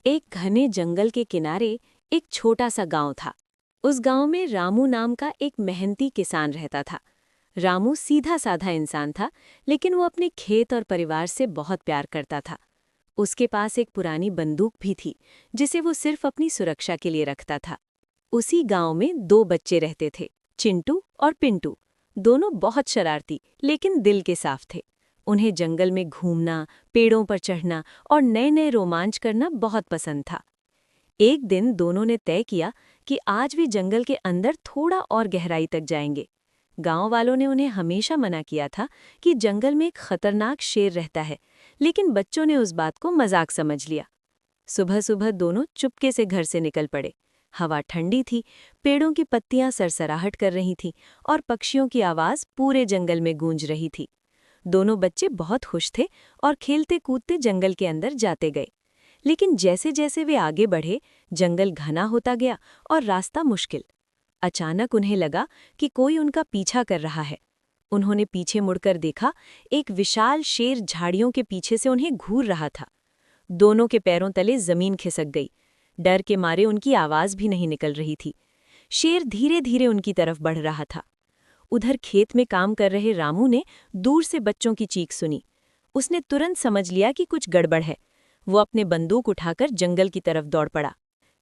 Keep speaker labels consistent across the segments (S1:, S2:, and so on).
S1: एक घने जंगल के किनारे एक छोटा सा गांव था। उस गांव में रामू नाम का एक मेहनती किसान रहता था। रामू सीधा साधा इंसान था, लेकिन वो अपने खेत और परिवार से बहुत प्यार करता था। उसके पास एक पुरानी बंदूक भी थी, जिसे वो सिर्फ अपनी सुरक्षा के लिए रखता था। उसी गांव में दो बच्चे रहते थे, चिंटू और पिंटू। दोनों बहुत शरारती लेकिन दिल के साफ थे। उन्हें जंगल में घूमना, पेड़ों पर चढ़ना और नए नए रोमांच करना बहुत पसंद था। एक दिन दोनों ने तय किया कि आज भी जंगल के अंदर थोड़ा और गहराई तक जाएंगे। गांव वालों ने उन्हें हमेशा मना किया था कि जंगल में एक खतरनाक शेर रहता है, लेकिन बच्चों ने उस बात को मजाक समझ लिया। सुबह सुबह दोनों चुपके से घर से निकल पड़े। हवा ठंडी थी, पेड़ों की पत्तियां सरसराहट कर रही थीं और पक्षियों की आवाज पूरे जंगल में गूंज रही थी। दोनों बच्चे बहुत खुश थे और खेलते कूदते जंगल के अंदर जाते गए। लेकिन जैसे जैसे वे आगे बढ़े, जंगल घना होता गया और रास्ता मुश्किल। अचानक उन्हें लगा कि कोई उनका पीछा कर रहा है। उन्होंने पीछे मुड़कर देखा, एक विशाल शेर झाड़ियों के पीछे से उन्हें घूर रहा था। दोनों के पैरों तले जमीन खिसक गई। डर के मारे उनकी आवाज भी नहीं निकल रही थी। शेर धीरे धीरे उनकी तरफ बढ़ रहा था। उधर खेत में काम कर रहे रामू ने दूर से बच्चों की चीख सुनी। उसने तुरंत समझ लिया कि कुछ गड़बड़ है। वो अपने बंदूक उठाकर जंगल की तरफ दौड़ पड़ा।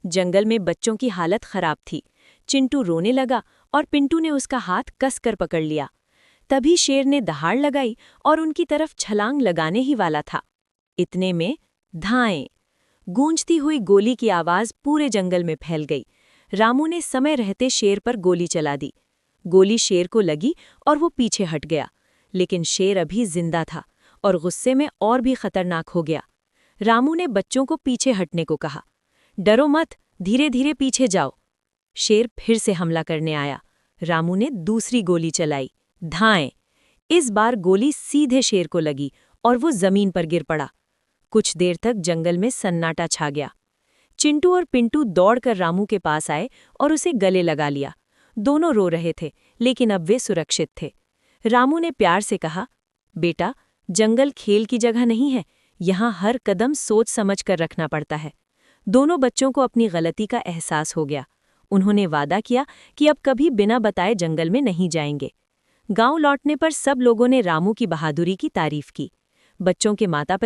S1: जंगल में बच्चों की हालत खराब थी। चिंटू रोने लगा और पिंटू ने उसका हाथ कसकर पकड़ लिया। तभी शेर ने दहाड़ लगाई और उनकी तरफ छलांग लगाने ही वाला था। इतने में धाएं! गूंजती हुई गोली की आवाज पूरे जंगल में फैल गई। रामू ने समय रहते शेर पर गोली चला दी। गोली शेर को लगी और वो पीछे हट गया, लेकिन शेर अभी जिंदा था और गुस्से में और भी खतरनाक हो गया। रामू ने बच्चों को पीछे हटने को कहा। डरो मत, धीरे धीरे पीछे जाओ। शेर फिर से हमला करने आया। रामू ने दूसरी गोली चलाई। धाएं! इस बार गोली सीधे शेर को लगी और वो जमीन पर गिर पड़ा। कुछ देर तक जंगल में सन्नाटा छा गया। चिंटू और पिंटू दौड़कर रामू के पास आए और उसे गले लगा लिया। दोनों रो रहे थे, लेकिन अब वे सुरक्षित थे। रामू ने प्यार से कहा, बेटा, जंगल खेल की जगह नहीं है, यहाँ हर कदम सोच समझ कर रखना पड़ता है। दोनों बच्चों को अपनी गलती का एहसास हो गया। उन्होंने वादा किया कि अब कभी बिना बताए जंगल में नहीं जाएंगे। गांव लौटने पर सब लोगों ने रामू की बहादुरी की तारीफ की। बच्चों के माता पिता